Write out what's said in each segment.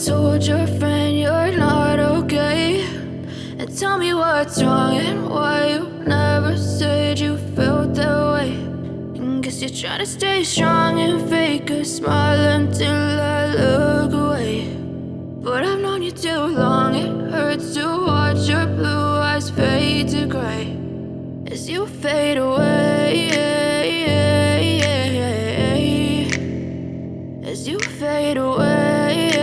told your friend you're not okay, and tell me what's wrong and why you never said you felt that way. And guess you're trying to stay strong and fake a smile until I look away. But I've known you too long, it hurts to watch your blue eyes fade to gray as you fade away, as you fade away.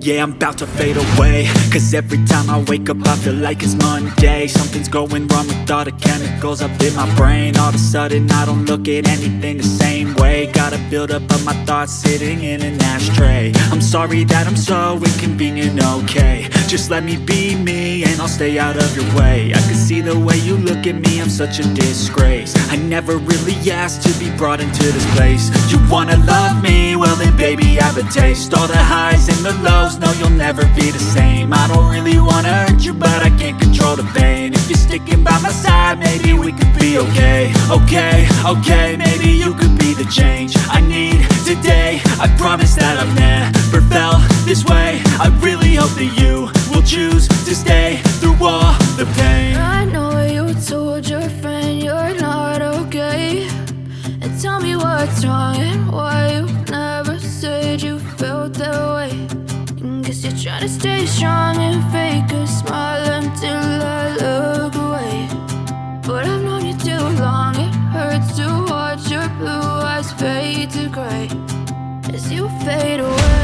Yeah, I'm about to fade away, cause every time I wake up I feel like it's Monday. Something's going wrong with all the chemicals up in my brain. All of a sudden I don't look at anything the same way. Gotta build up of my thoughts sitting in an ashtray. I'm sorry that I'm so inconvenient, okay. Just let me be me and I'll stay out of your way. I can see the way you look at me, I'm such a disgrace. I never really asked to be brought into this place. You wanna love me? Well then baby have a taste. All the highs and the lows, no you'll never be the same. I don't really wanna hurt you but I can't control the pain. If you're sticking by my side maybe we could be okay. Okay, maybe you could be the change I need today. I promise that I've never felt this way. I really hope that you will choose to stay through all the pain. I know you told your friend you're not okay, and tell me what's wrong and why you never said you felt that way. And guess you're trying to stay strong and fake a smile until I look away. But I've known you too long, it hurts to watch your blue eyes fade to gray as you fade away.